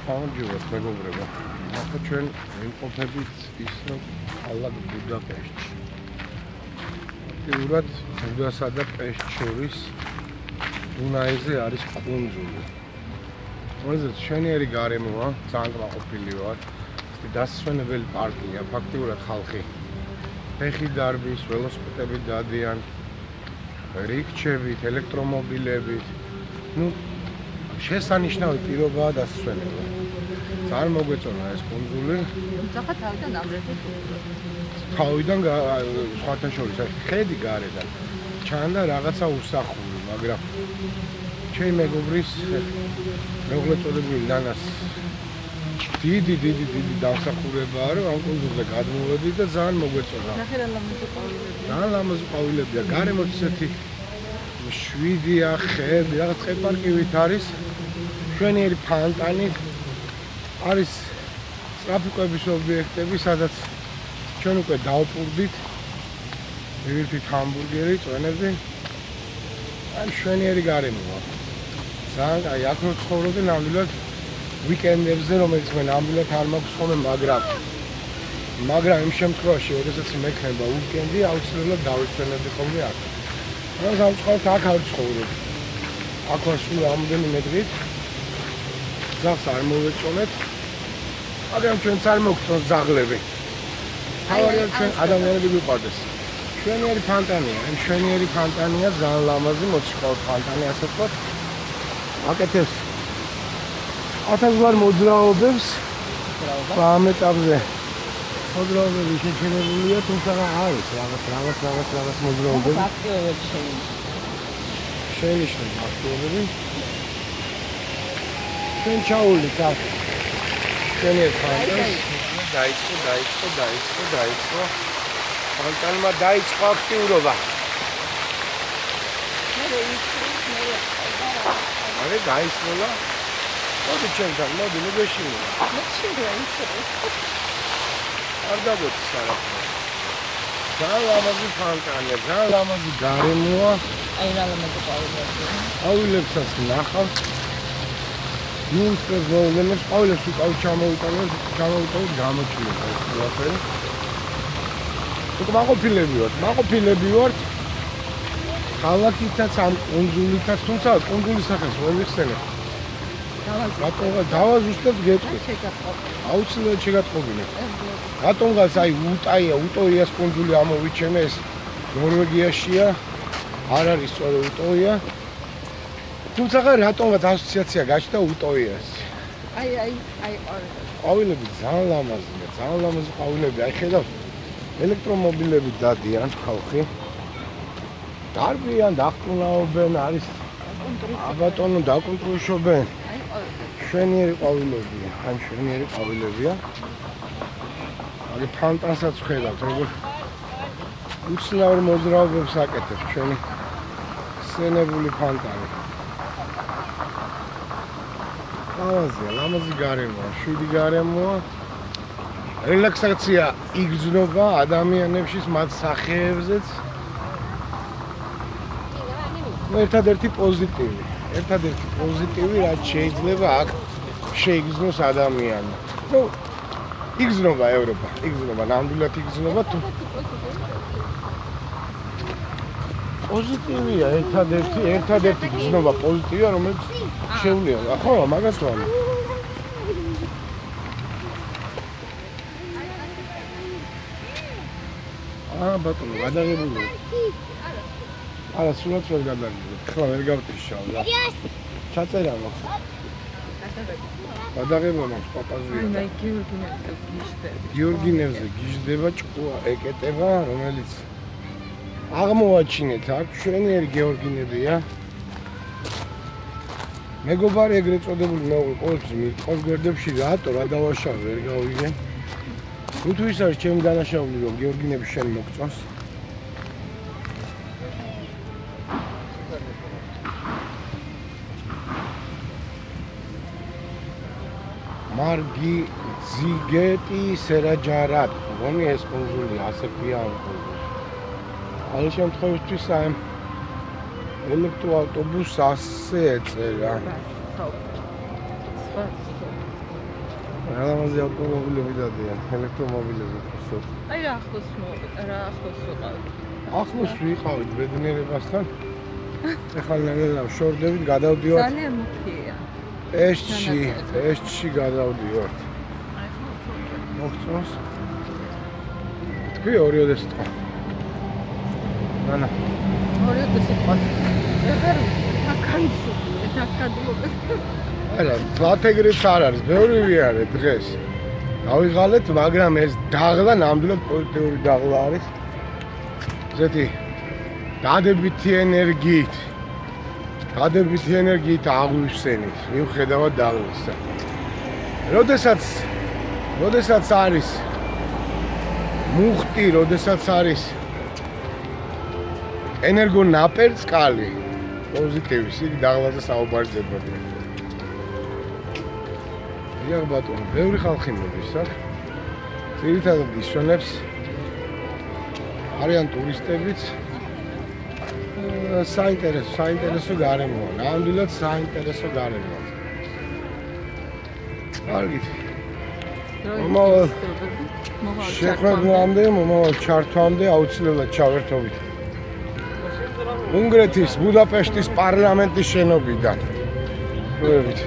გამარჯობათ მეგობრებო. ახლა ჩვენ ვიმყოფებით ის რომ ქალაქ ბუდაპეშტში. აქტიურად ბუდასა და პეშტ შორის დუნაიზე არის კუნძული. რომელზეც მშვენიერი გარემოა, ძალიან კმაყოფილი ვარ. დასასვენებელი პარკია, ფაქტიურად ხალხი ფეხი დარბის, ველოსიპედებით დადიან, რიქჩებით, ელექტრომობილებით. შესანიშნავი პირობაა დასასვენება. ძალიან მოგვეწონა ეს კუნძული. თუმცა თავიდან ამრეცი თავიდან სხვათა შორის ხედი გარედან ჩანდა რაღაცა უსახური, მაგრამ ჩემი მეგობრის მეუღლე წოდებული ნანას დიდი დამსახურებაა, რომ ამ კუნძულზე გადმოვედი და ძალიან მოგვეწონა. ნახე რა ლამაზი ყვავილებია. ძალიან ლამაზი ყვავილებია. გარემოც ისეთი შვიდია, ხეები, რაღაც წყალპარკივით არის. მშვენიერი ფანტანი არის ტრაფიკების ობიექტები, სადაც ჩვენ უკვე დავპურდით. მივირთვით ჰამბურგერი, წვენები. აი მშვენიერი გარემოა. ძალიან აი აქ რო ცხოვრობდი ნამდვილად ვიკენდებზე, რომელიც მე ნამდვილად არ მაქვს ხოლმე, მაგრამ იმ შემთხვევაში, როდესაც მექნება უიკენდი, აუცილებლად დავიცვენებდი ხოლმე აქ. მაგრამ სამწუხაროდ აქ არ ვცხოვრობ. აქ ვარ სულ რამდენიმე დღით. ძაღლს არ მოვეწონეთ. მაგრამ ჩვენც არ მოგწონს ძაღლები. თავარია ჩვენ ადამიანები გვიყვარდეს. მშვენიერი ფანტანია, მშვენიერი ფანტანია, ძალიან ლამაზი მოციქაური ფანტანი, ასე ვთქვათ. აკეთებს ათასგვარ მოძრაობებს ამ ეტაპზე. მოძრაობები შეჩერებულია, თუმცა არის რაღაც მოძრაობები. აქტივობები შენიშნება აქტივობები. ჩვენ ჩაულით აქ. ჩვენი ფანტანს დაიწყო. ფანტანმა დაიწყო აქტიურობა. მე გაისმოლა. მოდი ჩემთან, მოდი მოგეშინია. არ დაგოწს არაფერი. ძალიან ლამაზი ფანტანია, ძალიან ლამაზი გარემოა. აი რა ლამაზი ყვავილებია. ყვავილებსაც ნახავ. ნუსტრებს მოვლენებს, ყვავილებს უკავ ჩამოვიტანებ, გამოჩვიოთ ეს ყველაფერი. მაყოფილები ვართ. ქალაქითაც ამ კუნძულითაც, თუმცა კუნძულის სახელს ვერ ვიხსენებ. დავა ზუსტად გეტყვით. აუცილებლად შეგატყობინეთ. რატომღაც აი უტოიას კუნძული ამოვიჩენე, ეს ნორვეგიაშია, არ არის სწორი უტოია. თუმცა რატომღაც ასოციაცია გაჩნდა უტოიას. აი ყვავილები ძალიან ლამაზია, ძალიან ლამაზი ყვავილები. აი ხედავთ, ელექტრომობილები დადიან ხალხი. დარბიან, დაყრუნაობენ, არის აბატონო დაკონტროლშობენ. მშვენიერი ყვავილებია, აი მშვენიერი ყვავილებია. აი ფანტანსაც ხედავთ, როგორ უცნაურ მოძრაობებს აკეთებს ჩვენი ხსენებული ფანტანი. ლამაზი გარემოა, შვიდი გარემოა. რელაქსაცია იგრძნობა ადამიანებში, მათ სახეებზეც. ერთადერთი პოზიტივი, რაც შეიძლება აქ შეიგრძნოს ადამიანი. იგრძნობა ევროპა, ნამდვილად იგრძნობა. პოზიტივია, ერთადერთი გრძნობა პოზიტივია, რომელიც შეუძლია. ხო, მაგას ვამბობ. ბატონო, გადაღებულია. არა, სულაც ვერ გადაგიდგა. ხლა ვერ გავტიშავ და. ჩაწერა მაქვს. გადაღება მაქვს პაპაზია. აი გიორგინევზე გიждდება ჭკუა, ეკეტება, რომელიც აღმოვაჩინეთ აქ მშვენიერი გეორგინებია. მეგობარი ეგრეთ წოდებული მეუღლე ყოველთვის მიყვავს გვერდებში, რატო რა დავაშავე ვერ გავიგე. თუ ის არის ჩემი დანაშაული, რომ გეორგინები შენ მოგწონს. მარგი ზიგეტი სერაჯარად. მგონი ეს კუნძული ასე ქვია ამ კუნძულს. ამ შემთხვევაში ამ ელექტროავტობუსს ასე ეწერა. ლამაზი ავტომობილები დადიან, ელექტრომობილები ხო. აი რა ახლოს ვიყავით. ახლოს ვიყავით ბედნიერებასთან. ეხლა ნელა შორდებით გადავდივართ. ძალიან მუქია. ესში გადავდივართ. აი ხო. მოგწონს? თქვი ორი ოდესტყვა. ნანა. ორი ოდესტყვა. ეხარ აკანცია, აკადმობ. არა, ფლათეგრიც არ არის, ბევრი ვიარე დღეს. დავიღალეთ, მაგრამ ეს დაღლა ნამდვილად პოზიტიური დაღლა არის. ზეთი დადებითი ენერგიით აღვივსენით, მიუხედავად დაღლისა. როდესაც არის მუხტი, როდესაც არის ენერგონაპერწკალი, პოზიტივის, იგი დაღლაზე საუბარი ძებნობია. ია ბატონო, ბევრი ხალხი მოდის აქ. ძირითადად ისვენებს არიან ტურისტებიც. საინტერესო გარემოა, ნამდვილად საინტერესო გარემოა. კარგით. შეხვედრამდე, მომავალ ჩართვამდე აუცილებლად ჩავერთობით. უნგრეთის ბუდაპეშტის პარლამენტის შენობიდან. ვერვით.